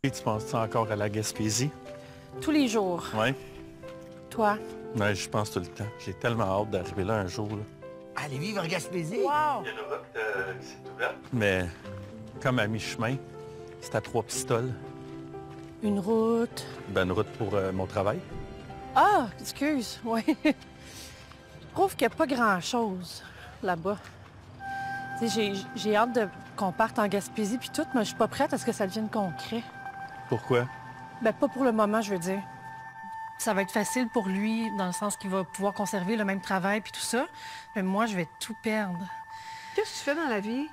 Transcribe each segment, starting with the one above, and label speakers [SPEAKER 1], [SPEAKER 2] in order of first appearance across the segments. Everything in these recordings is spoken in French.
[SPEAKER 1] Et tu penses encore à la Gaspésie?
[SPEAKER 2] Tous les jours.
[SPEAKER 1] Oui.
[SPEAKER 2] Toi?
[SPEAKER 1] Ouais, je pense tout le temps. J'ai tellement hâte d'arriver là un jour. Là.
[SPEAKER 3] Allez vivre en Gaspésie!
[SPEAKER 2] Wow!
[SPEAKER 1] Il y a une route qui s'est ouverte. Mais comme à mi-chemin, c'est à 3 pistoles.
[SPEAKER 2] Une route.
[SPEAKER 1] Ben, une route pour mon travail.
[SPEAKER 2] Ah, excuse, oui. Je trouve qu'il n'y a pas grand-chose là-bas. Tu sais, j'ai hâte qu'on parte en Gaspésie puis tout, mais je suis pas prête à ce que ça devienne concret.
[SPEAKER 1] Pourquoi?
[SPEAKER 2] Ben, pas pour le moment, je veux dire. Ça va être facile pour lui, dans le sens qu'il va pouvoir conserver le même travail puis tout ça. Mais moi, je vais tout perdre.
[SPEAKER 4] Qu'est-ce que tu fais dans la vie?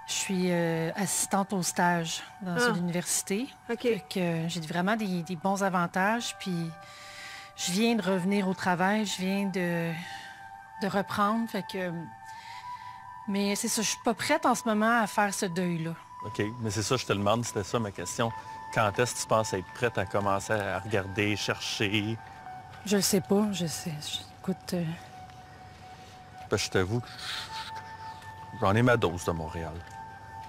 [SPEAKER 2] Je suis assistante au stage dans une université.
[SPEAKER 4] OK.
[SPEAKER 2] Fait que j'ai vraiment des bons avantages. Puis je viens de revenir au travail, je viens de reprendre. Fait que... Mais c'est ça, je suis pas prête en ce moment à faire ce deuil-là.
[SPEAKER 1] OK, mais c'est ça, je te demande, c'était ça ma question. Quand est-ce que tu penses être prête à commencer à regarder, chercher?
[SPEAKER 2] Je le sais pas, je sais. Écoute...
[SPEAKER 1] Ben, je t'avoue que j'en ai ma dose de Montréal.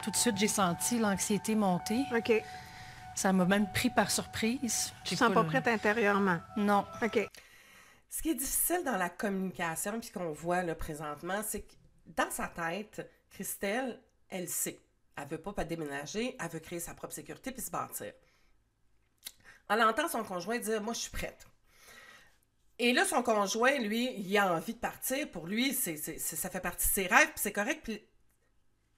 [SPEAKER 2] Tout de suite, j'ai senti l'anxiété monter.
[SPEAKER 4] OK.
[SPEAKER 2] Ça m'a même pris par surprise.
[SPEAKER 4] Tu ne sens pas prête intérieurement?
[SPEAKER 2] Non.
[SPEAKER 4] OK.
[SPEAKER 5] Ce qui est difficile dans la communication, puis qu'on voit là, présentement, c'est que dans sa tête, Christelle, elle sait. Elle veut pas déménager, elle veut créer sa propre sécurité puis se bâtir. Elle entend son conjoint dire « Moi, je suis prête ». Et là, son conjoint, lui, il a envie de partir. Pour lui, ça fait partie de ses rêves, puis c'est correct.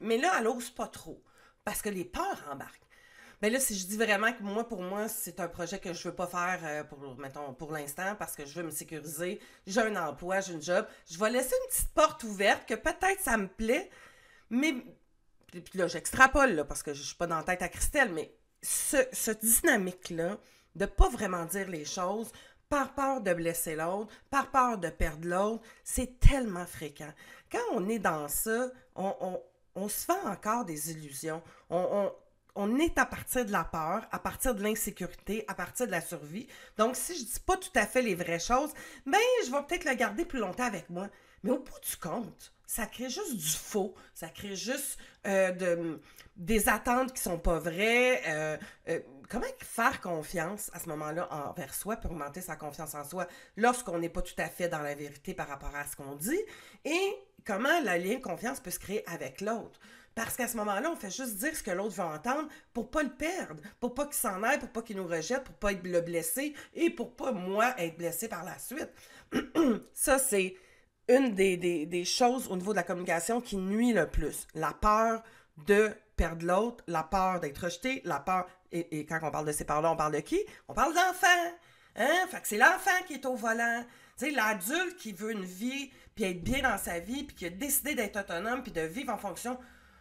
[SPEAKER 5] Mais là, elle n'ose pas trop, parce que les peurs embarquent. Mais là, si je dis vraiment que pour moi, c'est un projet que je veux pas faire pour l'instant, parce que je veux me sécuriser, j'ai un emploi, j'ai une job, je vais laisser une petite porte ouverte, que peut-être ça me plaît, mais... Puis là, j'extrapole, là, parce que je suis pas dans la tête à Christelle, mais ce dynamique-là, de pas vraiment dire les choses, par peur de blesser l'autre, par peur de perdre l'autre, c'est tellement fréquent. Quand on est dans ça, on se fait encore des illusions. On est à partir de la peur, à partir de l'insécurité, à partir de la survie. Donc, si je dis pas tout à fait les vraies choses, ben, je vais peut-être le garder plus longtemps avec moi. Mais au bout du compte, ça crée juste du faux. Ça crée juste des attentes qui sont pas vraies. Comment faire confiance à ce moment-là envers soi pour augmenter sa confiance en soi lorsqu'on n'est pas tout à fait dans la vérité par rapport à ce qu'on dit? Et comment le lien de confiance peut se créer avec l'autre? Parce qu'à ce moment-là, on fait juste dire ce que l'autre veut entendre pour pas le perdre, pour pas qu'il s'en aille, pour pas qu'il nous rejette, pour pas être le blessé et pour pas, moi, être blessé par la suite. Ça, c'est une des choses au niveau de la communication qui nuit le plus. La peur de perdre l'autre, la peur d'être rejeté, la peur... Et quand on parle de ces peurs-là, on parle de qui? On parle d'enfant. Hein? Fait que c'est l'enfant qui est au volant. Tu sais, l'adulte qui veut une vie, puis être bien dans sa vie, puis qui a décidé d'être autonome, puis de vivre en fonction...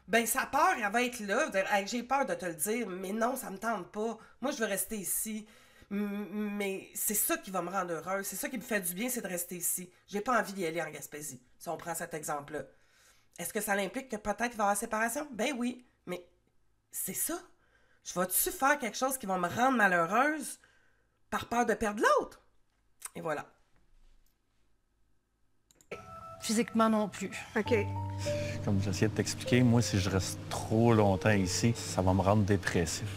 [SPEAKER 5] Ben sa peur, elle va être là. Dire, hey, j'ai peur de te le dire, mais non, ça me tente pas. Moi, je veux rester ici. Mais c'est ça qui va me rendre heureuse. C'est ça qui me fait du bien, c'est de rester ici. J'ai pas envie d'y aller en Gaspésie, si on prend cet exemple-là. Est-ce que ça implique que peut-être il va y avoir séparation? Ben oui, mais c'est ça. Je vais-tu faire quelque chose qui va me rendre malheureuse par peur de perdre l'autre? Et voilà.
[SPEAKER 2] Physiquement non plus.
[SPEAKER 4] OK.
[SPEAKER 1] Comme j'essayais de t'expliquer, moi, si je reste trop longtemps ici, ça va me rendre dépressif.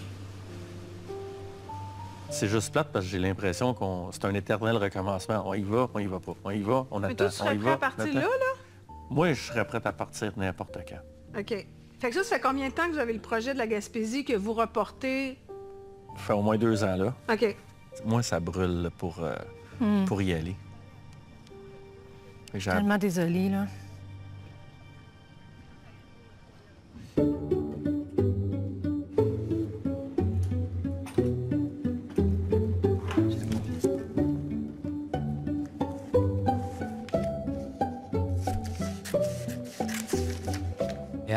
[SPEAKER 1] C'est juste plate parce que j'ai l'impression que c'est un éternel recommencement. On y va pas. On y va, on
[SPEAKER 4] Mais
[SPEAKER 1] attend,
[SPEAKER 4] toi, tu serais prêt à partir là?
[SPEAKER 1] Moi, je serais prête à partir n'importe quand.
[SPEAKER 4] OK. Fait que ça fait combien de temps que vous avez le projet de la Gaspésie que vous reportez?
[SPEAKER 1] Ça fait au moins 2 ans, là.
[SPEAKER 4] OK.
[SPEAKER 1] Moi, ça brûle là, pour y aller. J'ai
[SPEAKER 2] Tellement désolée, là.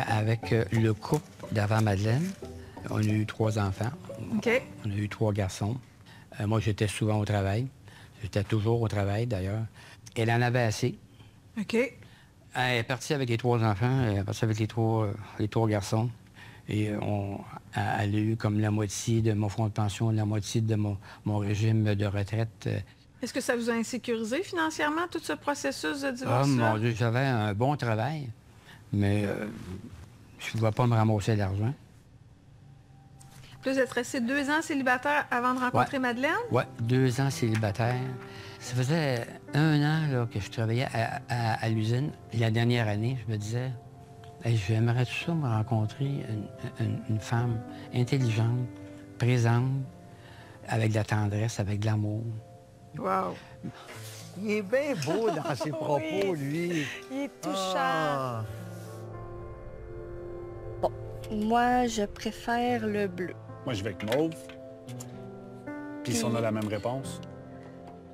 [SPEAKER 3] Avec le couple d'avant Madeleine, on a eu 3 enfants.
[SPEAKER 4] OK.
[SPEAKER 3] On a eu 3 garçons. Moi, j'étais souvent au travail. J'étais toujours au travail, d'ailleurs. Elle en avait assez.
[SPEAKER 4] OK.
[SPEAKER 3] Elle est partie avec les 3 enfants, elle est partie avec les trois garçons. Et elle a eu comme la moitié de mon fonds de pension, la moitié de mon régime de retraite.
[SPEAKER 4] Est-ce que ça vous a insécurisé financièrement, tout ce processus de
[SPEAKER 3] Ah,
[SPEAKER 4] divorce-là?
[SPEAKER 3] mon Dieu, j'avais un bon travail, mais je ne pouvais pas me ramasser l'argent.
[SPEAKER 4] Puis là, vous êtes resté 2 ans célibataire avant de rencontrer Madeleine?
[SPEAKER 3] Oui, 2 ans célibataire. Ça faisait 1 an là, que je travaillais à l'usine. La dernière année, je me disais, hey, j'aimerais tout ça me rencontrer une femme intelligente, présente, avec de la tendresse, avec de l'amour.
[SPEAKER 4] Wow!
[SPEAKER 6] Il est bien beau dans ses propos, lui.
[SPEAKER 7] Il est touchant.
[SPEAKER 6] Ah.
[SPEAKER 7] Bon, moi, je préfère le bleu.
[SPEAKER 8] Moi, je vais avec mauve. Puis si on a la même réponse?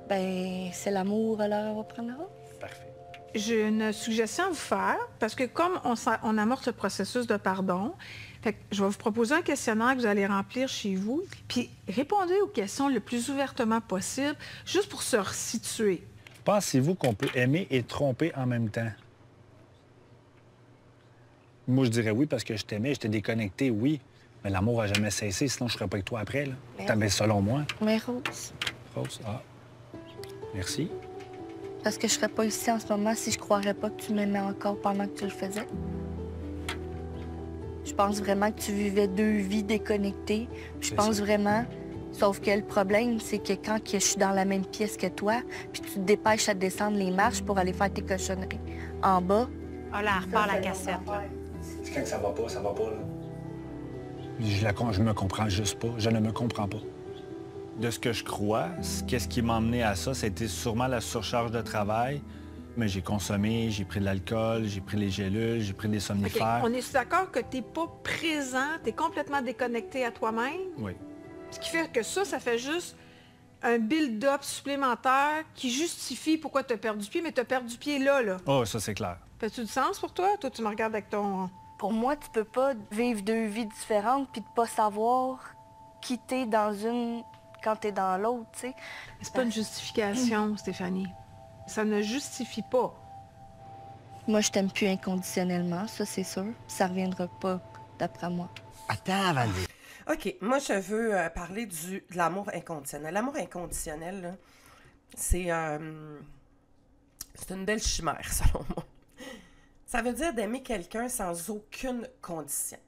[SPEAKER 7] Ben, c'est l'amour, alors on va prendre le rose.
[SPEAKER 8] Parfait.
[SPEAKER 4] J'ai une suggestion à vous faire, parce que comme on amorce le processus de pardon, fait que je vais vous proposer un questionnaire que vous allez remplir chez vous, puis répondez aux questions le plus ouvertement possible, juste pour se resituer.
[SPEAKER 8] Pensez-vous qu'on peut aimer et tromper en même temps? Moi, je dirais oui, parce que je t'aimais, j'étais déconnecté, oui. Mais l'amour va jamais cessé, sinon je serais pas avec toi après, là.
[SPEAKER 7] Mais
[SPEAKER 8] Selon moi.
[SPEAKER 7] Mais rose.
[SPEAKER 8] Rose, ah. Merci.
[SPEAKER 7] Parce que je serais pas ici en ce moment si je croirais pas que tu m'aimais encore pendant que tu le faisais. Je pense vraiment que tu vivais 2 vies déconnectées. Je pense vraiment... Sauf que le problème, c'est que quand je suis dans la même pièce que toi, puis tu te dépêches à descendre les marches pour aller faire tes cochonneries en bas...
[SPEAKER 2] Ah là, elle repart la cassette, là.
[SPEAKER 8] C'est quand que ça va pas, là. Je me comprends juste pas. Je ne me comprends pas. De ce que je crois, qu'est-ce qui m'a emmené à ça, c'était sûrement la surcharge de travail. Mais j'ai consommé, j'ai pris de l'alcool, j'ai pris les gélules, j'ai pris des
[SPEAKER 4] OK,
[SPEAKER 8] somnifères.
[SPEAKER 4] on est d'accord que tu n'es pas présent, tu es complètement déconnecté à toi-même.
[SPEAKER 8] Oui.
[SPEAKER 4] Ce qui fait que ça fait juste un build-up supplémentaire qui justifie pourquoi tu as perdu pied, mais tu as perdu pied là.
[SPEAKER 8] Oh, ça, c'est clair.
[SPEAKER 4] Fait-tu du sens pour toi? Toi, tu me regardes avec ton...
[SPEAKER 7] Pour moi, tu peux pas vivre 2 vies différentes puis de pas savoir qui t'es dans une quand t'es dans l'autre, tu sais.
[SPEAKER 4] C'est pas une justification, Stéphanie. Ça ne justifie pas.
[SPEAKER 7] Moi, je t'aime plus inconditionnellement, ça, c'est sûr. Ça reviendra pas, d'après moi.
[SPEAKER 6] Attends, Valérie.
[SPEAKER 5] OK, moi, je veux parler de l'amour inconditionnel. L'amour inconditionnel, là, c'est une belle chimère, selon moi. Ça veut dire d'aimer quelqu'un sans aucune condition.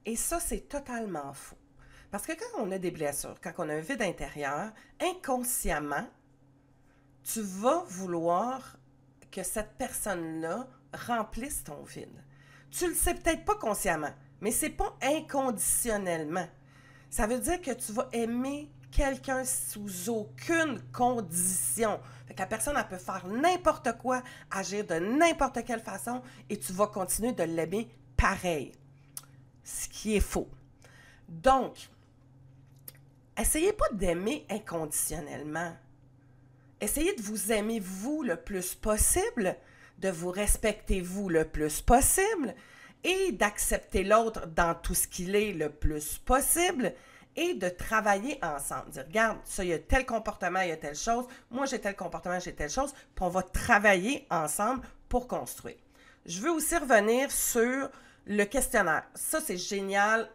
[SPEAKER 5] Et ça, c'est totalement faux. Parce que quand on a des blessures, quand on a un vide intérieur, inconsciemment, tu vas vouloir que cette personne-là remplisse ton vide. Tu le sais peut-être pas consciemment, mais c'est pas inconditionnellement. Ça veut dire que tu vas aimer quelqu'un sous aucune condition. Fait que la personne, elle peut faire n'importe quoi, agir de n'importe quelle façon, et tu vas continuer de l'aimer pareil. Ce qui est faux. Donc, essayez pas d'aimer inconditionnellement. Essayez de vous aimer vous le plus possible, de vous respecter vous le plus possible et d'accepter l'autre dans tout ce qu'il est le plus possible et de travailler ensemble. Dire, regarde, ça, il y a tel comportement, il y a telle chose, moi j'ai tel comportement, j'ai telle chose, puis on va travailler ensemble pour construire. Je veux aussi revenir sur le questionnaire. Ça, c'est génial.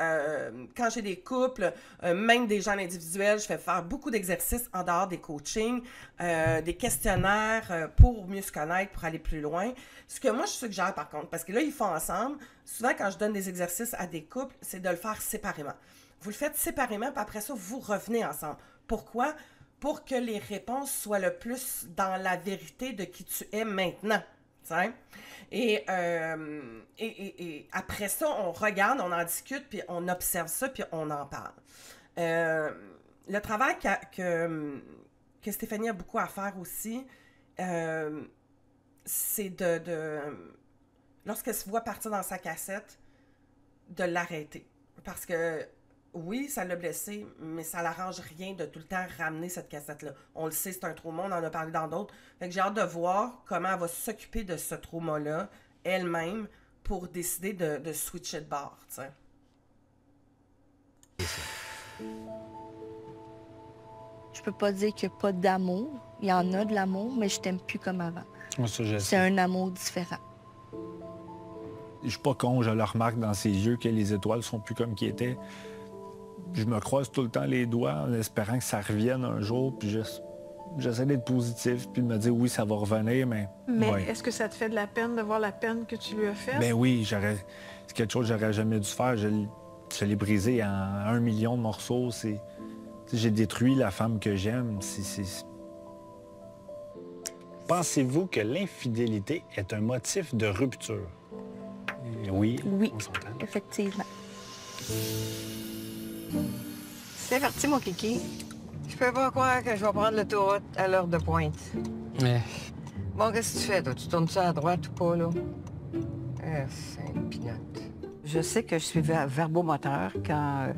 [SPEAKER 5] Quand j'ai des couples, même des gens individuels, je fais faire beaucoup d'exercices en dehors des coachings, des questionnaires pour mieux se connaître, pour aller plus loin. Ce que moi, je suggère par contre, parce que là, ils font ensemble. Souvent, quand je donne des exercices à des couples, c'est de le faire séparément. Vous le faites séparément, puis après ça, vous revenez ensemble. Pourquoi? Pour que les réponses soient le plus dans la vérité de qui tu es maintenant. T'sais? Et après ça, on regarde, on en discute, puis on observe ça, puis on en parle. Le travail que Stéphanie a beaucoup à faire aussi, c'est lorsqu'elle se voit partir dans sa cassette, de l'arrêter. Parce que, oui, ça l'a blessée, mais ça l'arrange rien de tout le temps ramener cette cassette-là. On le sait, c'est un trauma, on en a parlé dans d'autres. Fait que j'ai hâte de voir comment elle va s'occuper de ce trauma-là, elle-même, pour décider de switcher de bord, tu sais.
[SPEAKER 7] Je peux pas dire qu'il n'y a pas d'amour. Il y en a de l'amour, mais je t'aime plus comme avant. C'est un amour différent.
[SPEAKER 8] Je suis pas con, je le remarque dans ses yeux que les étoiles sont plus comme qui étaient. Je me croise tout le temps les doigts en espérant que ça revienne un jour, puis j'essaie d'être positif, puis de me dire oui, ça va revenir, mais...
[SPEAKER 4] Mais est-ce que ça te fait de la peine de voir la peine que tu lui as faite?
[SPEAKER 8] Ben oui, c'est quelque chose que j'aurais jamais dû faire. Je l'ai brisé en 1 million de morceaux. J'ai détruit la femme que j'aime. Pensez-vous que l'infidélité est un motif de rupture? Oui,
[SPEAKER 7] Oui,
[SPEAKER 8] on s'entend.
[SPEAKER 7] effectivement.
[SPEAKER 9] C'est parti, mon kiki. Je peux pas croire que je vais prendre l'autoroute à l'heure de pointe. Bon, qu'est-ce que tu fais, toi? Tu tournes ça à droite ou pas, là? C'est une pinotte. Je sais que je suis verbomoteur quand...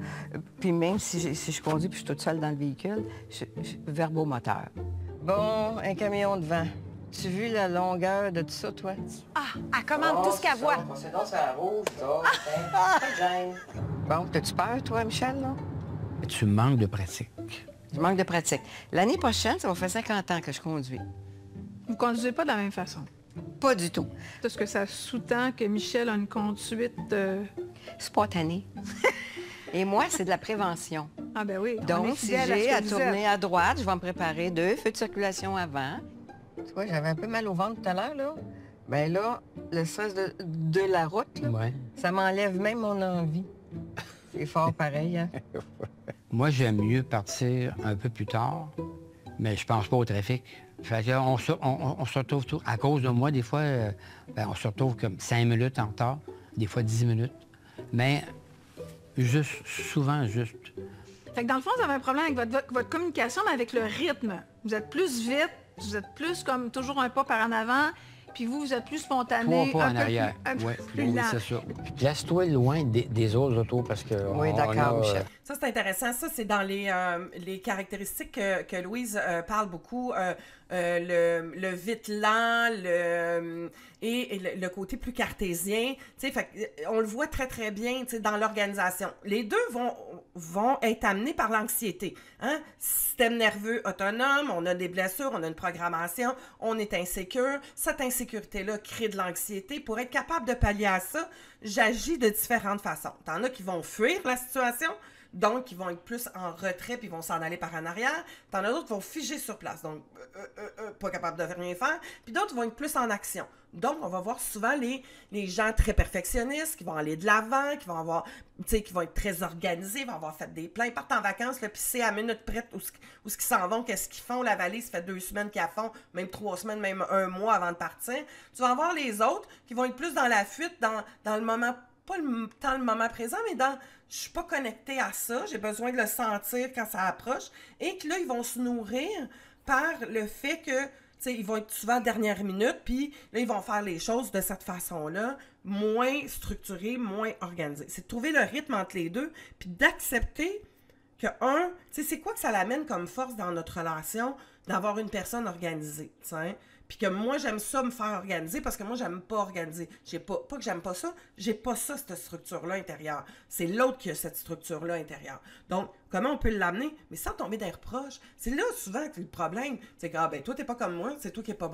[SPEAKER 9] puis même si je conduis puis je suis toute seule dans le véhicule, je verbomoteur. Bon, un camion devant. Tu as vu la longueur de tout ça, toi?
[SPEAKER 10] Ah, elle commande tout ce qu'elle voit.
[SPEAKER 9] C'est donc ça rouge, pas de gêne. Bon, t'as-tu peur, toi, Michel, là?
[SPEAKER 3] Tu manques de pratique.
[SPEAKER 9] Je manque de pratique. L'année prochaine, ça va faire 50 ans que je conduis.
[SPEAKER 4] Vous ne conduisez pas de la même façon.
[SPEAKER 9] Pas du tout.
[SPEAKER 4] Est-ce que ça sous-tend que Michel a une conduite...
[SPEAKER 9] Spontanée. Et moi, c'est de la prévention.
[SPEAKER 4] Ah ben oui. on est
[SPEAKER 9] Donc, si
[SPEAKER 4] fidèle
[SPEAKER 9] j'ai
[SPEAKER 4] ce
[SPEAKER 9] à
[SPEAKER 4] que vous
[SPEAKER 9] tourner
[SPEAKER 4] êtes.
[SPEAKER 9] à droite, je vais me préparer 2 feux de circulation avant. Tu vois, j'avais un peu mal au ventre tout à l'heure, là. Bien là, le stress de la route, là,
[SPEAKER 3] Ouais.
[SPEAKER 9] ça m'enlève même mon envie. C'est fort pareil, hein?
[SPEAKER 3] Moi, j'aime mieux partir un peu plus tard, mais je pense pas au trafic. Fait que on se retrouve tout. À cause de moi, des fois, on se retrouve comme 5 minutes en retard, des fois 10 minutes. Mais souvent juste.
[SPEAKER 4] Fait que dans le fond, vous avez un problème avec votre communication, mais avec le rythme. Vous êtes plus vite, vous êtes plus comme toujours un pas par en avant, puis vous êtes plus spontané.
[SPEAKER 3] 3 pas
[SPEAKER 4] un
[SPEAKER 3] en
[SPEAKER 4] peu
[SPEAKER 3] arrière.
[SPEAKER 4] un peu
[SPEAKER 3] Oui,
[SPEAKER 4] plus
[SPEAKER 3] oui,
[SPEAKER 4] lent.
[SPEAKER 3] c'est ça. Place-toi loin des autres autos parce que...
[SPEAKER 9] Oui, d'accord, Michel.
[SPEAKER 5] Ça, c'est intéressant. Ça, c'est dans les caractéristiques que Louise parle beaucoup. Le vite lent, et le côté plus cartésien. On le voit très, très bien dans l'organisation. Les deux vont être amenés par l'anxiété. Hein? Système nerveux autonome, on a des blessures, on a une programmation, on est insécure. Cette insécurité-là crée de l'anxiété. Pour être capable de pallier à ça, j'agis de différentes façons. T'en as qui vont fuir la situation, donc ils vont être plus en retrait puis ils vont s'en aller par en arrière. T'en as d'autres qui vont figer sur place, donc pas capable de rien faire. Puis d'autres vont être plus en action. Donc, on va voir souvent les gens très perfectionnistes qui vont aller de l'avant, qui vont avoir, qui vont être très organisés, vont avoir fait des plans. Ils partent en vacances, là, puis c'est à minute près où ce qu'ils s'en vont, qu'est-ce qu'ils font. La valise, ça fait 2 semaines qu'ils la font, même 3 semaines, même 1 mois avant de partir. Tu vas avoir les autres qui vont être plus dans la fuite, dans le moment, pas tant le moment présent, mais dans je suis pas connectée à ça, j'ai besoin de le sentir quand ça approche, et que là, ils vont se nourrir par le fait que ils vont être souvent dernière minute, puis là, ils vont faire les choses de cette façon-là, moins structurées, moins organisées. C'est de trouver le rythme entre les deux, puis d'accepter que, c'est quoi que ça l'amène comme force dans notre relation d'avoir une personne organisée, t'sais? Puis que moi, j'aime ça me faire organiser parce que moi, j'aime pas organiser. Pas que j'aime pas ça, j'ai pas ça, cette structure-là intérieure. C'est l'autre qui a cette structure-là intérieure. Donc, comment on peut l'amener? Mais sans tomber dans les reproches. C'est là, souvent, que le problème. C'est que, toi, t'es pas comme moi, c'est toi qui est pas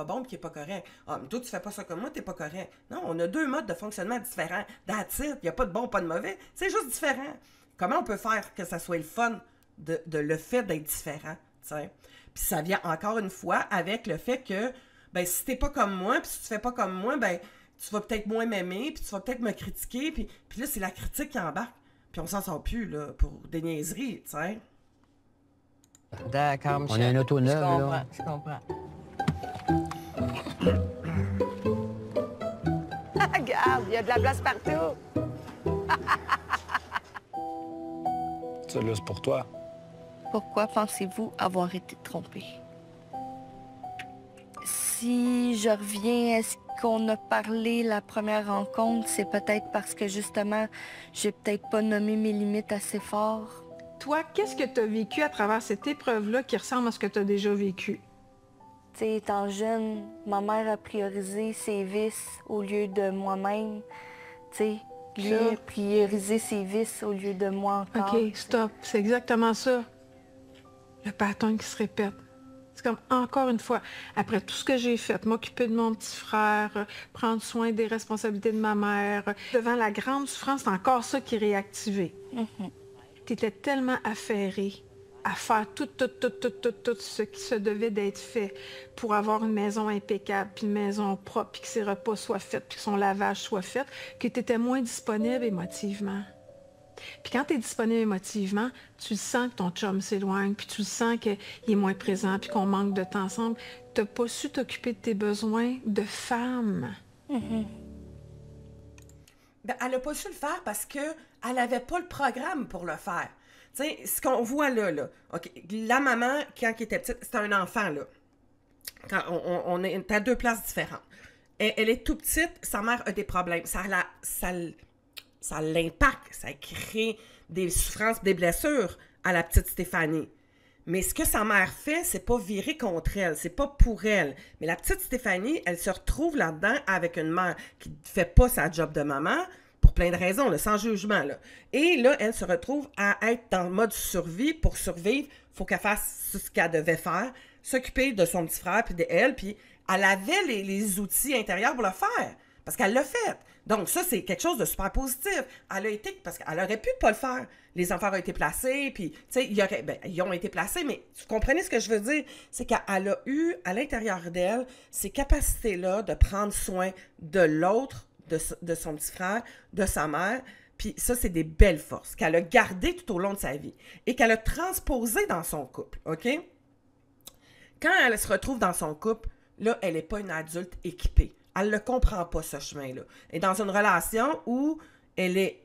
[SPEAKER 5] bon et qui est pas correct. Ah, mais toi, tu fais pas ça comme moi, t'es pas correct. Non, on a 2 modes de fonctionnement différents. That's it. Il y a pas de bon, pas de mauvais. C'est juste différent. Comment on peut faire que ça soit le fun de le fait d'être différent, t'sais? Puis ça vient encore une fois avec le fait que, si t'es pas comme moi, puis si tu fais pas comme moi, tu vas peut-être moins m'aimer, puis tu vas peut-être me critiquer, puis là, c'est la critique qui embarque. Puis on s'en sort plus, là, pour des niaiseries, tu sais.
[SPEAKER 9] D'accord, Michel.
[SPEAKER 3] On a un auto neuve, là.
[SPEAKER 9] Je comprends.
[SPEAKER 10] Regarde, il y a de la place partout.
[SPEAKER 8] Ça, là, c'est pour toi.
[SPEAKER 7] Pourquoi pensez-vous avoir été trompé? Si je reviens à ce qu'on a parlé la première rencontre, c'est peut-être parce que justement, j'ai peut-être pas nommé mes limites assez fort.
[SPEAKER 4] Toi, qu'est-ce que tu as vécu à travers cette épreuve-là qui ressemble à ce que tu as déjà vécu?
[SPEAKER 7] Tu sais, étant jeune, ma mère a priorisé ses vices au lieu de moi-même. Tu sais, lui a priorisé ses vices au lieu de moi encore.
[SPEAKER 4] OK, stop. C'est exactement ça. Le pattern qui se répète. C'est comme, encore une fois, après tout ce que j'ai fait, m'occuper de mon petit frère, prendre soin des responsabilités de ma mère, devant la grande souffrance, c'est encore ça qui est réactivé. Tu étais tellement affairée à faire tout ce qui se devait d'être fait pour avoir une maison impeccable, puis une maison propre, puis que ses repas soient faits, puis que son lavage soit fait, que tu étais moins disponible émotivement. Puis quand tu es disponible émotivement, tu le sens que ton chum s'éloigne, puis tu le sens qu'il est moins présent, puis qu'on manque de temps ensemble. Tu n'as pas su t'occuper de tes besoins de femme.
[SPEAKER 5] Ben, elle n'a pas su le faire parce qu'elle n'avait pas le programme pour le faire. Tu sais, ce qu'on voit là, OK, la maman, quand elle était petite, c'était un enfant, là. Quand on est à 2 places différentes. Elle est tout petite, sa mère a des problèmes. Ça l'impacte, ça crée des souffrances, des blessures à la petite Stéphanie. Mais ce que sa mère fait, c'est pas virer contre elle, c'est pas pour elle. Mais la petite Stéphanie, elle se retrouve là-dedans avec une mère qui ne fait pas sa job de maman, pour plein de raisons, là, sans jugement. Là. Et là, elle se retrouve à être dans le mode survie. Pour survivre, il faut qu'elle fasse ce qu'elle devait faire, s'occuper de son petit frère puis d'elle, puis elle avait les outils intérieurs pour le faire, parce qu'elle l'a fait. Donc ça, c'est quelque chose de super positif. Elle a été, parce qu'elle aurait pu pas le faire. Les enfants ont été placés, puis, tu sais, ils ont été placés, mais vous comprenez ce que je veux dire? C'est qu'elle a eu, à l'intérieur d'elle, ces capacités-là de prendre soin de l'autre, de son petit frère, de sa mère. Puis ça, c'est des belles forces qu'elle a gardées tout au long de sa vie et qu'elle a transposées dans son couple, OK? Quand elle se retrouve dans son couple, là, elle n'est pas une adulte équipée. Elle ne comprend pas, ce chemin-là. Elle est dans une relation où elle est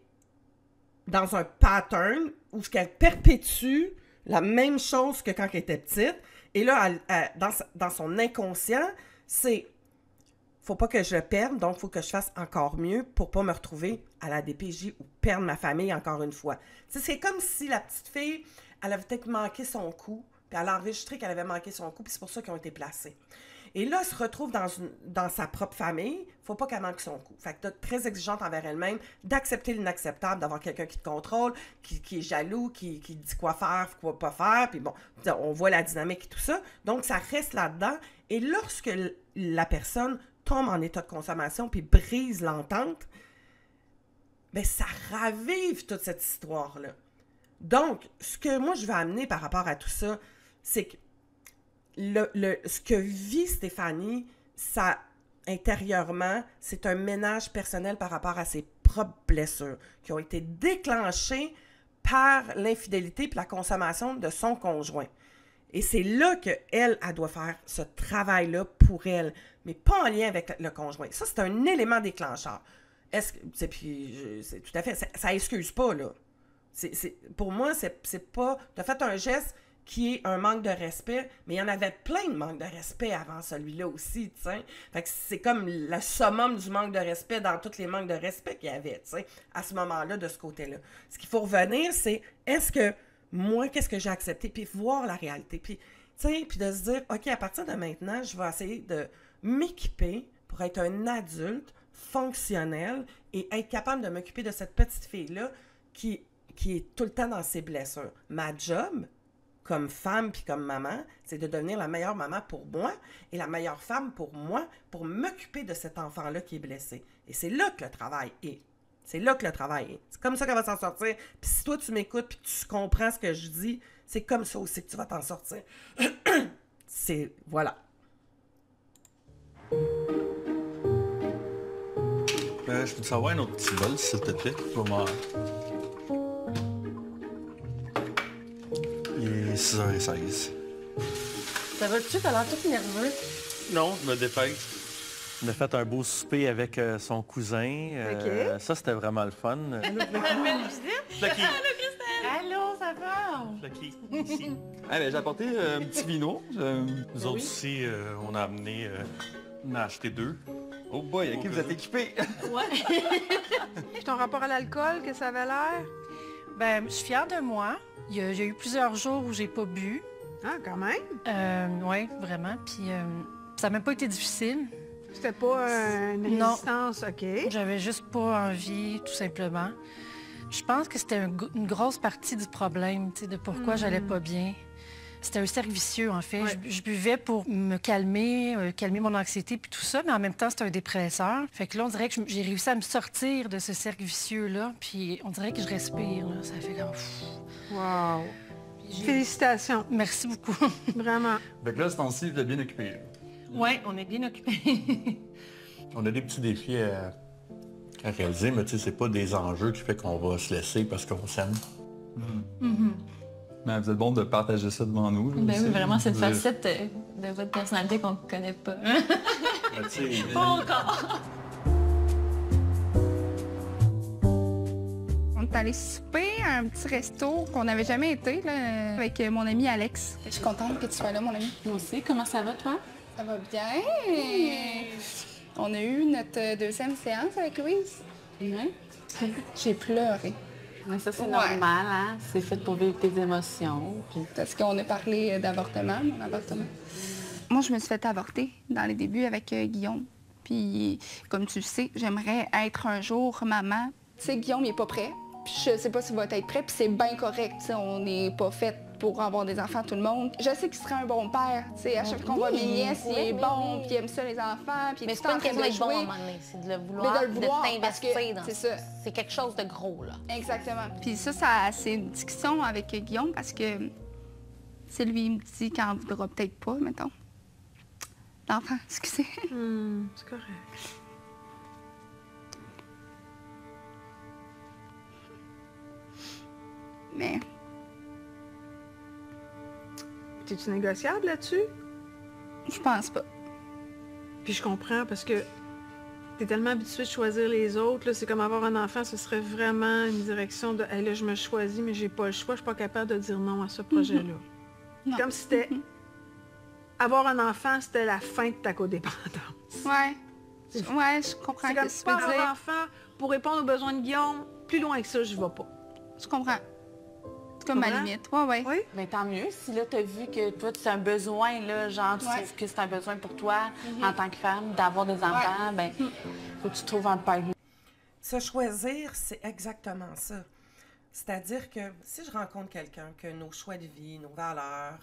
[SPEAKER 5] dans un pattern où elle perpétue la même chose que quand elle était petite. Et là, dans son inconscient, c'est « faut pas que je le perde, donc il faut que je fasse encore mieux pour pas me retrouver à la DPJ ou perdre ma famille encore une fois. » C'est comme si la petite fille, elle avait peut-être manqué son coup, puis elle a enregistré qu'elle avait manqué son coup, puis c'est pour ça qu'ils ont été placés. Et là, elle se retrouve dans sa propre famille. Faut pas qu'elle manque son coup. Fait que très exigeante envers elle-même, d'accepter l'inacceptable, d'avoir quelqu'un qui te contrôle, qui est jaloux, qui dit quoi faire, quoi pas faire. Puis bon, on voit la dynamique et tout ça. Donc, ça reste là-dedans. Et lorsque la personne tombe en état de consommation puis brise l'entente, bien, ça ravive toute cette histoire-là. Donc, ce que moi, je veux amener par rapport à tout ça, c'est que ce que vit Stéphanie, ça, intérieurement, c'est un ménage personnel par rapport à ses propres blessures qui ont été déclenchées par l'infidélité et la consommation de son conjoint. Et c'est là qu'elle doit faire ce travail-là pour elle, mais pas en lien avec le conjoint. Ça, c'est un élément déclencheur. C'est tout à fait, ça excuse pas, là. Pour moi, c'est pas... Tu as fait un geste qui est un manque de respect, mais il y en avait plein de manques de respect avant celui-là aussi, tu sais. Fait que c'est comme le summum du manque de respect dans tous les manques de respect qu'il y avait, tu sais, à ce moment-là, de ce côté-là. Ce qu'il faut revenir, c'est, est-ce que moi, qu'est-ce que j'ai accepté? Puis voir la réalité. Puis, tu sais, puis de se dire, OK, à partir de maintenant, je vais essayer de m'équiper pour être un adulte fonctionnel et être capable de m'occuper de cette petite fille-là qui est tout le temps dans ses blessures. Ma job, comme femme puis comme maman, c'est de devenir la meilleure maman pour moi et la meilleure femme pour moi, pour m'occuper de cet enfant-là qui est blessé. Et c'est là que le travail est. C'est là que le travail est. C'est comme ça qu'elle va s'en sortir. Puis si toi, tu m'écoutes puis que tu comprends ce que je dis, c'est comme ça aussi que tu vas t'en sortir. C'est... Voilà.
[SPEAKER 1] Je peux te savoir un autre petit bol, s'il te plaît, pour moi. Il est 6h16.
[SPEAKER 5] Ça va-tu? T'as l'air tout nerveux.
[SPEAKER 1] Non, je me dépêche. On a fait un beau souper avec son cousin. Ça, c'était vraiment le fun.
[SPEAKER 10] Allô, Christelle? Allô, Christelle? Allô, ça va?
[SPEAKER 1] Flucky, ici.
[SPEAKER 11] J'ai apporté un petit vino.
[SPEAKER 1] Nous autres aussi, on a amené... on a acheté 2.
[SPEAKER 11] Oh boy, OK, vous êtes équipés.
[SPEAKER 10] Ouais.
[SPEAKER 4] Puis ton rapport à l'alcool, que ça avait l'air?
[SPEAKER 2] Ben, je suis fière de moi. Il y a eu plusieurs jours où j'ai pas bu.
[SPEAKER 4] Ah, quand même?
[SPEAKER 2] Oui, vraiment. Puis ça n'a même pas été difficile.
[SPEAKER 4] C'était pas une résistance, OK?
[SPEAKER 2] J'avais juste pas envie, tout simplement. Je pense que c'était une grosse partie du problème, tu sais, de pourquoi j'allais pas bien. C'était un cercle vicieux, en fait. Ouais. Je buvais pour me calmer, calmer mon anxiété puis tout ça, mais en même temps, c'était un dépresseur. Fait que là, on dirait que j'ai réussi à me sortir de ce cercle vicieux-là, puis on dirait que je respire, là. Ça fait comme...
[SPEAKER 4] Wow! Félicitations!
[SPEAKER 2] Merci beaucoup.
[SPEAKER 4] Vraiment.
[SPEAKER 11] Fait que là, ce temps-ci, vous êtes bien occupés.
[SPEAKER 2] Oui, on est bien occupés.
[SPEAKER 11] On a des petits défis
[SPEAKER 1] À réaliser, mais tu sais, c'est pas des enjeux qui fait qu'on va se laisser parce qu'on s'aime.
[SPEAKER 11] Mais vous êtes bon de partager ça devant nous.
[SPEAKER 12] Ben oui, vraiment, cette facette de votre personnalité qu'on ne connaît pas. Pas encore!
[SPEAKER 13] On est allé souper à un petit resto qu'on n'avait jamais été là, avec mon ami Alex. Je suis contente que tu sois là, mon ami.
[SPEAKER 12] Moi aussi, comment ça va, toi?
[SPEAKER 13] Ça va bien. On a eu notre deuxième séance avec Louise.
[SPEAKER 12] Oui.
[SPEAKER 13] J'ai pleuré.
[SPEAKER 12] Mais ça, c'est normal, hein? C'est fait pour vivre tes émotions. Puis...
[SPEAKER 13] Parce qu'on a parlé d'avortement, mon avortement. Moi, je me suis fait avorter dans les débuts avec Guillaume. Puis, comme tu le sais, j'aimerais être un jour maman. Tu sais, Guillaume, il n'est pas prêt. Puis je sais pas s'il va être prêt, puis c'est bien correct. T'sais, on n'est pas fait pour avoir des enfants, tout le monde. Je sais qu'il serait un bon père. T'sais, à chaque fois qu'on voit mes nièces, il est bon, puis il aime ça, les enfants. Puis
[SPEAKER 14] mais c'est pas une question d'être bon à un moment donné, c'est de le vouloir, de t'investir dans ça. C'est quelque chose de gros, là.
[SPEAKER 13] Exactement. Puis ça c'est une discussion avec Guillaume, parce que c'est lui, il me dit qu'il n'en voudra peut-être pas, mettons. L'enfant, excusez.
[SPEAKER 4] C'est correct.
[SPEAKER 13] Mais...
[SPEAKER 4] T'es-tu négociable là-dessus?
[SPEAKER 13] Je pense pas.
[SPEAKER 4] Puis je comprends parce que t'es tellement habitué de choisir les autres. Là, c'est comme avoir un enfant, ce serait vraiment une direction de hey, là, je me choisis, mais j'ai pas le choix, je suis pas capable de dire non à ce projet-là. Comme si c'était. Avoir un enfant, c'était la fin de ta codépendance.
[SPEAKER 13] Ouais. Ouais, je comprends.
[SPEAKER 4] C'est comme si pas avoir un enfant pour répondre aux besoins de Guillaume, plus loin que ça, je vais pas.
[SPEAKER 13] Je comprends. C'est comme ma limite. Ouais.
[SPEAKER 12] Oui. Mais tant mieux si là, tu as vu que toi, c'est un besoin, là, genre, tu trouves que c'est un besoin pour toi, en tant que femme, d'avoir des enfants, ben, faut que tu trouves un père.
[SPEAKER 5] Se choisir, c'est exactement ça. C'est-à-dire que si je rencontre quelqu'un, que nos choix de vie, nos valeurs,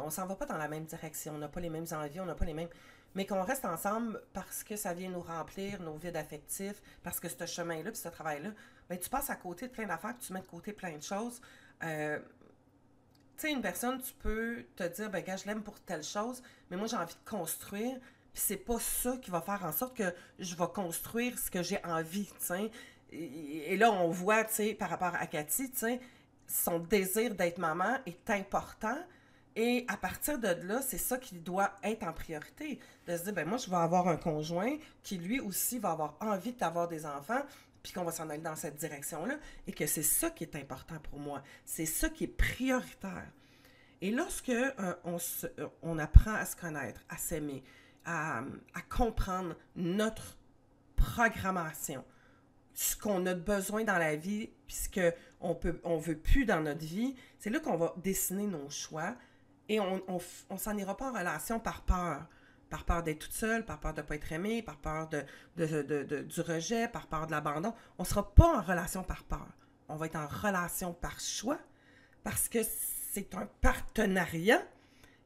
[SPEAKER 5] on s'en va pas dans la même direction, on n'a pas les mêmes envies, on n'a pas les mêmes... Mais qu'on reste ensemble parce que ça vient nous remplir nos vides affectifs, parce que ce chemin-là, puis ce travail-là, bien, tu passes à côté de plein d'affaires, puis tu mets de côté plein de choses. Tu sais, une personne, tu peux te dire, ben gars, je l'aime pour telle chose, mais moi, j'ai envie de construire, puis c'est pas ça qui va faire en sorte que je vais construire ce que j'ai envie, tu sais. Et là, on voit, tu sais, par rapport à Cathy, tu sais, son désir d'être maman est important. Et à partir de là, c'est ça qui doit être en priorité. De se dire, ben moi, je vais avoir un conjoint qui, lui aussi, va avoir envie d'avoir des enfants, puis qu'on va s'en aller dans cette direction-là, et que c'est ça qui est important pour moi. C'est ça qui est prioritaire. Et lorsque on apprend à se connaître, à s'aimer, à comprendre notre programmation, ce qu'on a besoin dans la vie, puis ce qu'on veut plus dans notre vie, c'est là qu'on va dessiner nos choix. Et on s'en ira pas en relation par peur. Par peur d'être toute seule, par peur de ne pas être aimée, par peur du rejet, par peur de l'abandon. On ne sera pas en relation par peur. On va être en relation par choix parce que c'est un partenariat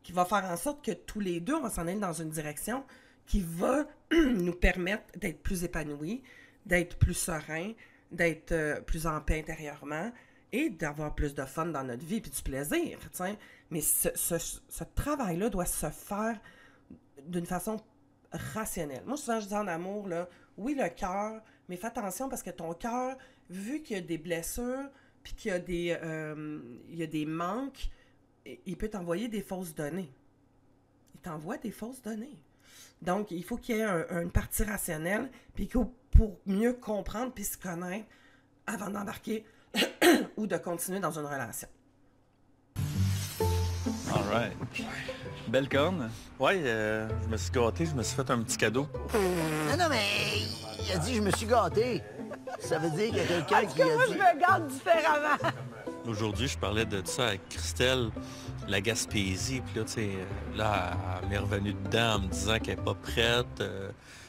[SPEAKER 5] qui va faire en sorte que tous les deux, on va s'en aller dans une direction qui va nous permettre d'être plus épanouis, d'être plus sereins, d'être plus en paix intérieurement et d'avoir plus de fun dans notre vie puis du plaisir, t'sais. Mais ce travail-là doit se faire d'une façon rationnelle. Moi, souvent, je dis en amour, là, oui, le cœur, mais fais attention parce que ton cœur, vu qu'il y a des blessures, puis qu'il y a des manques, il peut t'envoyer des fausses données. Il t'envoie des fausses données. Donc, il faut qu'il y ait une partie rationnelle, puis pour mieux comprendre puis se connaître avant d'embarquer ou de continuer dans une relation.
[SPEAKER 11] All right. Belle corne.
[SPEAKER 1] Ouais, je me suis gâté, je me suis fait un petit cadeau.
[SPEAKER 6] Non, mais il a dit je me suis gâté. Ça veut dire qu'il y a quelqu'un qui a dit...
[SPEAKER 4] moi, je me gâte différemment.
[SPEAKER 1] Aujourd'hui, je parlais de ça avec Christelle, la Gaspésie, puis là, tu sais, là, elle m'est revenue dedans en me disant qu'elle n'est pas prête. Tu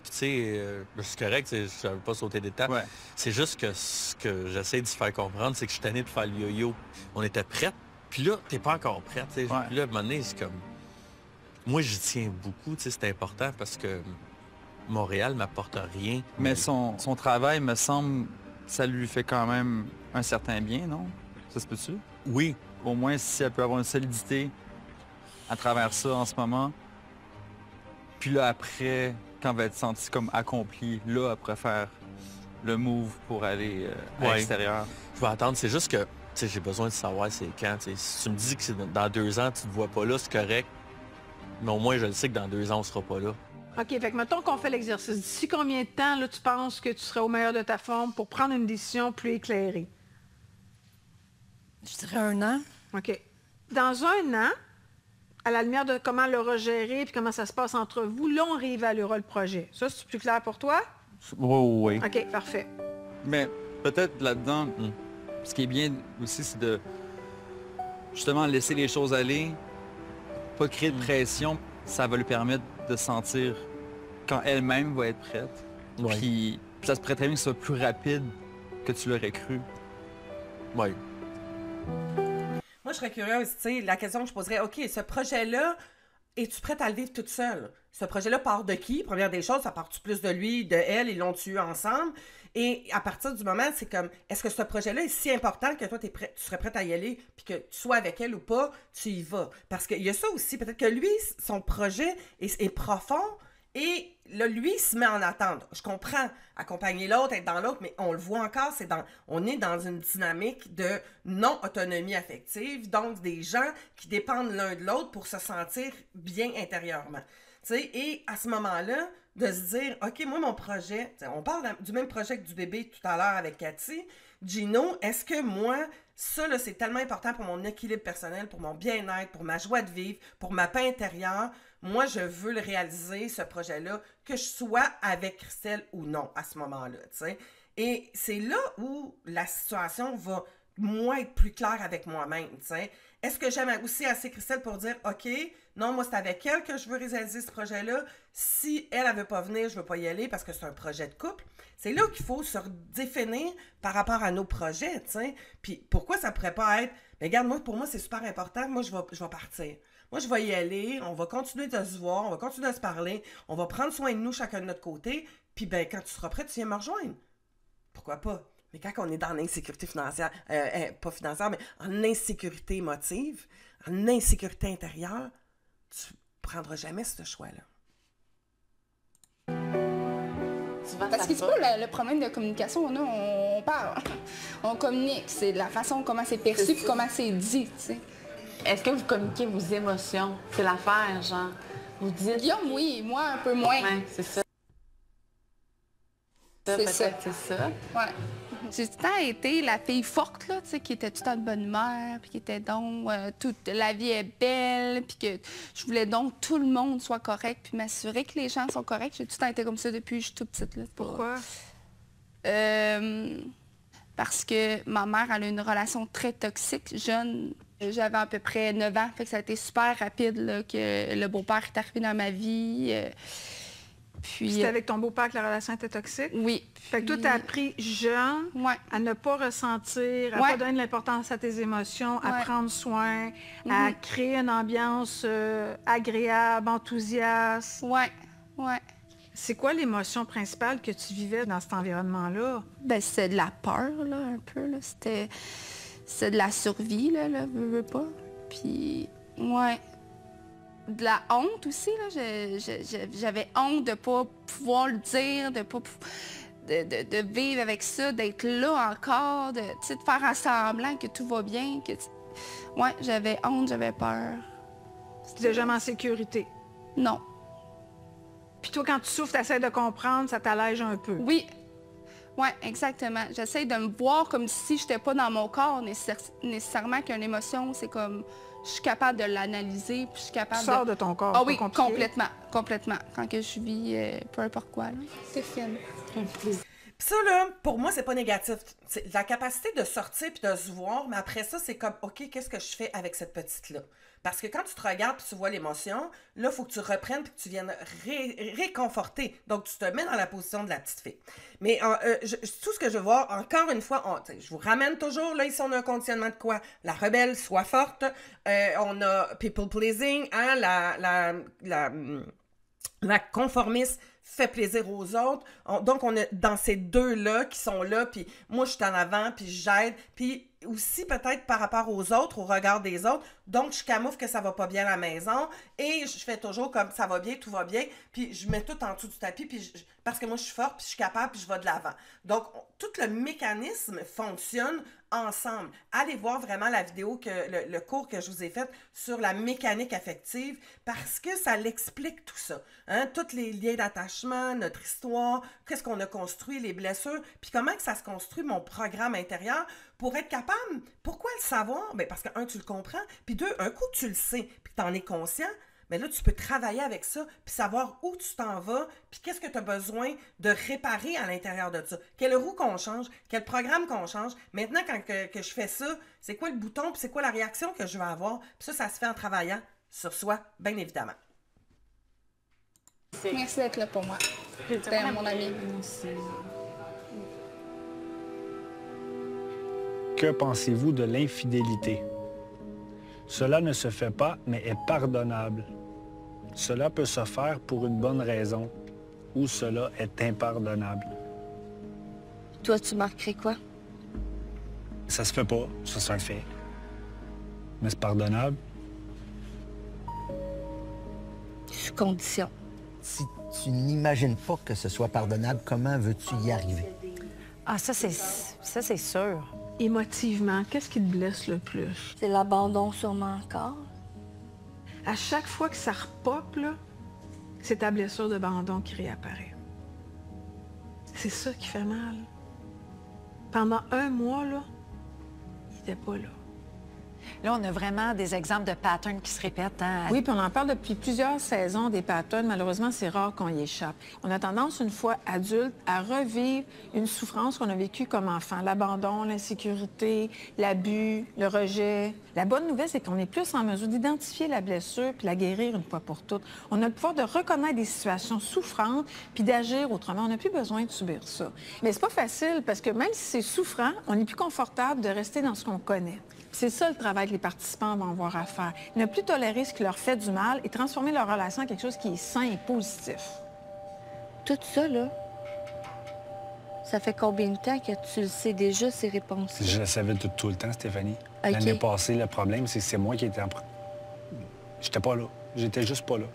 [SPEAKER 1] sais, c'est correct, je ne veux pas sauter d'étape. Ouais. C'est juste que ce que j'essaie de se faire comprendre, c'est que je suis tanné de faire le yo-yo. On était prête, puis là, t'es pas encore prête. Ouais. Puis là, à un moment donné, c'est comme... Moi, j'y tiens beaucoup, tu sais, c'est important parce que Montréal m'apporte rien.
[SPEAKER 11] Mais son travail, me semble, ça lui fait quand même un certain bien, non? Ça se peut-tu?
[SPEAKER 1] Oui.
[SPEAKER 11] Au moins, si elle peut avoir une solidité à travers ça en ce moment. Puis là, après, quand elle va être sentie comme accomplie, là, elle pourrait faire le move pour aller à l'extérieur.
[SPEAKER 1] Je vais attendre, c'est juste que j'ai besoin de savoir c'est quand. Si tu me dis que c'est dans 2 ans, tu ne te vois pas là, c'est correct. Mais au moins, je le sais que dans 2 ans, on ne sera pas là.
[SPEAKER 4] OK, fait que mettons qu'on fait l'exercice. D'ici combien de temps, là, tu penses que tu serais au meilleur de ta forme pour prendre une décision plus éclairée?
[SPEAKER 2] Je dirais 1 an.
[SPEAKER 4] OK. Dans 1 an, à la lumière de comment l'aura géré puis comment ça se passe entre vous, là, on réévaluera le projet. Ça, c'est plus clair pour toi?
[SPEAKER 11] Oui.
[SPEAKER 4] OK, parfait.
[SPEAKER 11] Mais peut-être là-dedans, ce qui est bien aussi, c'est de justement laisser les choses aller, pas créer de pression. Ça va lui permettre de sentir quand elle-même va être prête. Puis ça se pourrait très bien que ce soit plus rapide que tu l'aurais cru.
[SPEAKER 1] Oui.
[SPEAKER 5] Moi, je serais curieuse, tu sais, la question que je poserais, OK, ce projet-là, es-tu prête à le vivre toute seule? Ce projet-là part de qui? Première des choses, ça part-tu plus de lui, de elle, ils l'ont-tu eu ensemble? Et à partir du moment, c'est comme, est-ce que ce projet-là est si important que toi, tu serais prête à y aller, puis que tu sois avec elle ou pas, tu y vas? Parce qu'il y a ça aussi, peut-être que lui, son projet est profond, et là, lui, il se met en attente. Je comprends, accompagner l'autre, être dans l'autre, mais on le voit encore, on est dans une dynamique de non-autonomie affective, donc des gens qui dépendent l'un de l'autre pour se sentir bien intérieurement. Tu sais, et à ce moment-là, de se dire, OK, moi, mon projet, on parle du même projet que du bébé tout à l'heure avec Cathy. Gino, est-ce que moi, ça, là, c'est tellement important pour mon équilibre personnel, pour mon bien-être, pour ma joie de vivre, pour ma paix intérieure. Moi, je veux le réaliser, ce projet-là, que je sois avec Christelle ou non à ce moment-là, tu sais. Et c'est là où la situation va, moi, être plus claire avec moi-même, tu sais. Est-ce que j'aime aussi assez Christelle pour dire, OK, non, moi, c'est avec elle que je veux réaliser ce projet-là. Si elle ne veut pas venir, je ne veux pas y aller parce que c'est un projet de couple. C'est là qu'il faut se redéfinir par rapport à nos projets, tu sais. Puis pourquoi ça pourrait pas être, mais regarde, moi, pour moi, c'est super important. Moi, je vais partir. Moi, je vais y aller. On va continuer de se voir. On va continuer de se parler. On va prendre soin de nous chacun de notre côté. Puis, ben, quand tu seras prêt, tu viens me rejoindre. Pourquoi pas? Mais quand on est dans l'insécurité financière, pas financière, mais en insécurité émotive, en insécurité intérieure, tu prendras jamais ce choix-là.
[SPEAKER 13] Parce que c'est pas le problème de communication, on a, on parle, on communique, c'est la façon comment c'est perçu puis comment c'est dit, tu sais.
[SPEAKER 12] Est-ce que vous communiquez vos émotions? C'est l'affaire, genre, vous dites...
[SPEAKER 13] Guillaume, oui, moi, un peu moins.
[SPEAKER 12] Ouais, c'est ça.
[SPEAKER 13] C'est ça.
[SPEAKER 12] C'est ça.
[SPEAKER 13] Ouais. J'ai tout le temps été la fille forte, là, tu sais, qui était tout le temps de bonne humeur, puis qui était donc, toute la vie est belle, puis que je voulais donc tout le monde soit correct, puis m'assurer que les gens sont corrects. J'ai tout le temps été comme ça depuis que je suis toute petite, là.
[SPEAKER 4] Pourquoi?
[SPEAKER 13] Parce que ma mère, elle a une relation très toxique, jeune. J'avais à peu près 9 ans, fait que ça a été super rapide, là, que le beau-père est arrivé dans ma vie. Puis
[SPEAKER 4] c'était avec ton beau-père que la relation était toxique?
[SPEAKER 13] Oui.
[SPEAKER 4] Fait que toi, tu as appris jeune à ne pas ressentir, à ne pas donner de l'importance à tes émotions, à prendre soin, à créer une ambiance agréable, enthousiaste.
[SPEAKER 13] Oui.
[SPEAKER 4] C'est quoi l'émotion principale que tu vivais dans cet environnement-là?
[SPEAKER 13] Bien, c'est de la peur, là, un peu. Là. C'est de la survie, là, veux pas. Puis, de la honte aussi, là. J'avais honte de pas pouvoir le dire, de vivre avec ça, d'être là encore, de faire un semblant que tout va bien. J'avais honte, j'avais peur.
[SPEAKER 4] Tu n'étais jamais en sécurité?
[SPEAKER 13] Non.
[SPEAKER 4] Puis toi, quand tu souffres, tu essaies de comprendre, ça t'allège un peu?
[SPEAKER 13] Oui. Oui, exactement. J'essaie de me voir comme si je n'étais pas dans mon corps nécessairement qu'une émotion, c'est comme... Je suis capable de l'analyser, puis je suis capable
[SPEAKER 4] de... Tu sors de ton corps.
[SPEAKER 13] Ah oui, complètement. Quand que je vis peu importe quoi, là. C'est fine.
[SPEAKER 5] Puis ça, là, pour moi, c'est pas négatif. C'est la capacité de sortir puis de se voir, mais après ça, c'est comme, OK, qu'est-ce que je fais avec cette petite-là? Parce que quand tu te regardes puis tu vois l'émotion, là, il faut que tu reprennes puis que tu viennes réconforter. Donc, tu te mets dans la position de la petite fille. Mais tout ce que je veux voir, encore une fois, je vous ramène toujours, là, ici, on a un conditionnement de quoi? La rebelle, soit forte. On a people pleasing, hein, la conformiste fait plaisir aux autres. Donc, on est dans ces deux-là qui sont là, puis moi, je suis en avant, puis j'aide, puis aussi peut-être par rapport aux autres, au regard des autres. Donc, je camoufle que ça va pas bien à la maison et je fais toujours comme ça va bien, tout va bien, puis je mets tout en dessous du tapis, puis parce que moi, je suis forte, puis je suis capable, puis je vais de l'avant. Donc, tout le mécanisme fonctionne ensemble. Allez voir vraiment la vidéo, le cours que je vous ai fait sur la mécanique affective, parce que ça l'explique tout ça. Hein? Tous les liens d'attachement, notre histoire, qu'est-ce qu'on a construit, les blessures, puis comment que ça se construit, mon programme intérieur, pour être capable. Pourquoi le savoir? Bien, parce que, un, tu le comprends, puis deux, un coup, tu le sais, puis tu en es conscient, mais là, tu peux travailler avec ça, puis savoir où tu t'en vas, puis qu'est-ce que tu as besoin de réparer à l'intérieur de ça. Quelle roue qu'on change, quel programme qu'on change. Maintenant, quand que je fais ça, c'est quoi le bouton, puis c'est quoi la réaction que je vais avoir. Puis ça se fait en travaillant sur soi, bien évidemment.
[SPEAKER 13] Merci d'être là pour moi. C'était mon ami.
[SPEAKER 8] Que pensez-vous de l'infidélité? Cela ne se fait pas, mais est pardonnable. Cela peut se faire pour une bonne raison, ou cela est impardonnable.
[SPEAKER 7] Toi, tu marquerais quoi?
[SPEAKER 8] Ça se fait pas, ça c'est un fait. Mais c'est pardonnable.
[SPEAKER 7] Sous condition.
[SPEAKER 6] Si tu n'imagines pas que ce soit pardonnable, comment veux-tu y arriver?
[SPEAKER 15] Ah, ça c'est sûr.
[SPEAKER 4] Émotivement, qu'est-ce qui te blesse le plus?
[SPEAKER 7] C'est l'abandon sûrement encore.
[SPEAKER 4] À chaque fois que ça repop, là, c'est ta blessure d'abandon qui réapparaît. C'est ça qui fait mal. Pendant 1 mois, là, il n'était pas là.
[SPEAKER 15] Là, on a vraiment des exemples de patterns qui se répètent. Hein?
[SPEAKER 4] Oui, puis on en parle depuis plusieurs saisons, des patterns. Malheureusement, c'est rare qu'on y échappe. On a tendance, une fois adulte, à revivre une souffrance qu'on a vécue comme enfant. L'abandon, l'insécurité, l'abus, le rejet. La bonne nouvelle, c'est qu'on est plus en mesure d'identifier la blessure puis la guérir une fois pour toutes. On a le pouvoir de reconnaître des situations souffrantes puis d'agir autrement. On n'a plus besoin de subir ça. Mais c'est pas facile parce que même si c'est souffrant, on est plus confortable de rester dans ce qu'on connaît. C'est ça le travail que les participants vont avoir à faire. Ne plus tolérer ce qui leur fait du mal et transformer leur relation en quelque chose qui est sain et positif.
[SPEAKER 7] Tout ça, là, ça fait combien de temps que tu le sais déjà, ces réponses?
[SPEAKER 8] Je le savais tout le temps, Stéphanie.
[SPEAKER 7] Okay.
[SPEAKER 8] L'année passée, le problème, c'est que c'est moi qui étais en... J'étais pas là. J'étais juste pas là.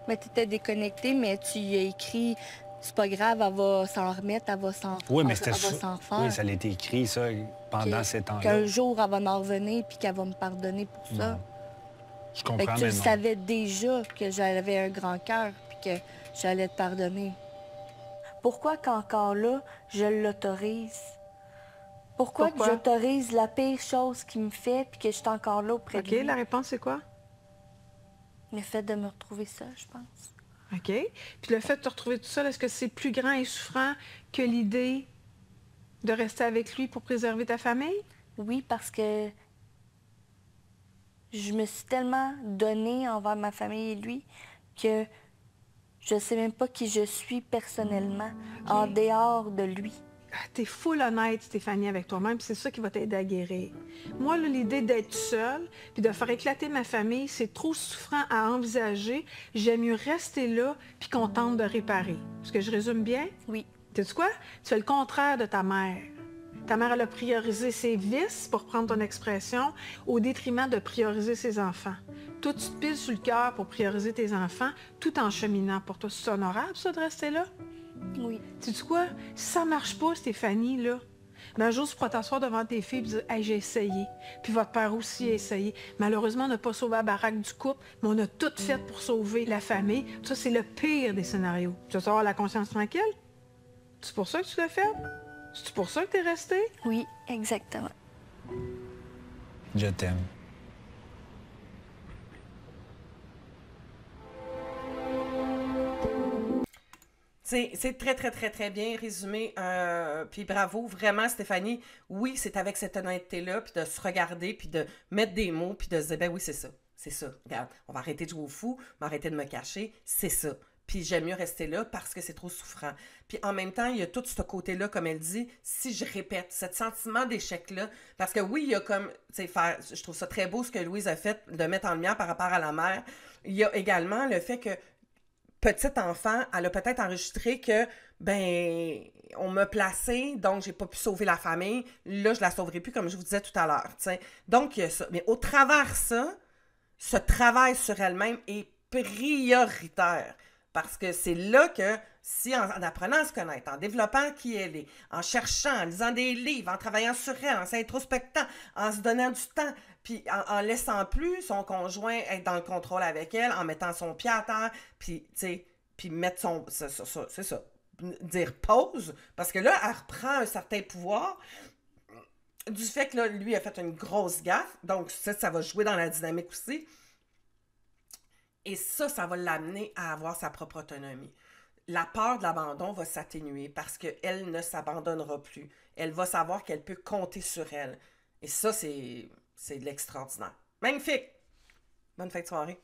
[SPEAKER 7] Mais tu étais déconnecté, mais tu y as écrit... C'est pas grave, elle va s'en remettre, elle va s'en
[SPEAKER 8] oui, mais c'était
[SPEAKER 7] s'en faire.
[SPEAKER 8] Oui, ça a été écrit, ça, pendant ces temps-là.
[SPEAKER 7] Qu'un jour, elle va m'en revenir puis qu'elle va me pardonner pour ça.
[SPEAKER 8] Non. Je comprends,
[SPEAKER 7] mais tu savais déjà que j'avais un grand cœur puis que j'allais te pardonner. Pourquoi qu'encore là, je l'autorise? Pourquoi que j'autorise la pire chose qu'il me fait puis que je suis encore là auprès de lui?
[SPEAKER 4] OK, la réponse, c'est quoi?
[SPEAKER 7] Le fait de me retrouver seule, je pense.
[SPEAKER 4] OK. Puis le fait de te retrouver tout seul, est-ce que c'est plus grand et souffrant que l'idée de rester avec lui pour préserver ta famille?
[SPEAKER 7] Oui, parce que je me suis tellement donnée envers ma famille et lui que je ne sais même pas qui je suis personnellement, en dehors de lui.
[SPEAKER 4] T'es full honnête, Stéphanie, avec toi-même, c'est ça qui va t'aider à guérir. Moi, l'idée d'être seule, puis de faire éclater ma famille, c'est trop souffrant à envisager. J'aime mieux rester là, puis qu'on tente de réparer. Est-ce que je résume bien?
[SPEAKER 7] Oui.
[SPEAKER 4] Sais-tu quoi? Tu fais le contraire de ta mère. Ta mère, elle a priorisé ses vices, pour prendre ton expression, au détriment de prioriser ses enfants. Toi, tu te piles sur le cœur pour prioriser tes enfants, tout en cheminant pour toi. C'est honorable, ça, de rester là?
[SPEAKER 7] Oui.
[SPEAKER 4] Sais-tu quoi? Si ça marche pas, Stéphanie, là, un jour, tu pourras t'asseoir devant tes filles et dire « Hey, j'ai essayé. » Puis votre père aussi a essayé. Malheureusement, on n'a pas sauvé la baraque du couple, mais on a tout fait pour sauver la famille. Ça, c'est le pire des scénarios. Tu vas avoir la conscience tranquille? C'est pour ça que tu l'as fait? C'est pour ça que tu es resté?
[SPEAKER 7] Oui, exactement.
[SPEAKER 8] Je t'aime.
[SPEAKER 5] C'est très, très, très, très bien résumé. Puis bravo, vraiment, Stéphanie. Oui, c'est avec cette honnêteté-là, puis de se regarder, puis de mettre des mots, puis de se dire, ben oui, c'est ça. C'est ça. Regarde, on va arrêter de jouer au fou, on va arrêter de me cacher. C'est ça. Puis j'aime mieux rester là parce que c'est trop souffrant. Puis en même temps, il y a tout ce côté-là, comme elle dit, si je répète, ce sentiment d'échec-là, parce que oui, il y a comme, tu sais, je trouve ça très beau ce que Louise a fait, de mettre en lumière par rapport à la mère. Il y a également le fait que petite enfant, elle a peut-être enregistré que, ben, on m'a placée, donc j'ai pas pu sauver la famille. Là, je la sauverai plus, comme je vous disais tout à l'heure. T'sais. Donc, il y a ça. Mais au travers ça, ce travail sur elle-même est prioritaire. Parce que c'est là que, si en apprenant à se connaître, en développant qui elle est, en cherchant, en lisant des livres, en travaillant sur elle, en s'introspectant, en se donnant du temps, puis en laissant plus son conjoint être dans le contrôle avec elle, en mettant son pied à terre, puis, tu sais, puis mettre son... C'est ça. Dire pause, parce que là, elle reprend un certain pouvoir du fait que là, lui a fait une grosse gaffe, donc ça va jouer dans la dynamique aussi. Et ça va l'amener à avoir sa propre autonomie. La peur de l'abandon va s'atténuer parce qu'elle ne s'abandonnera plus. Elle va savoir qu'elle peut compter sur elle. Et ça, c'est de l'extraordinaire. Magnifique! Bonne fin de soirée.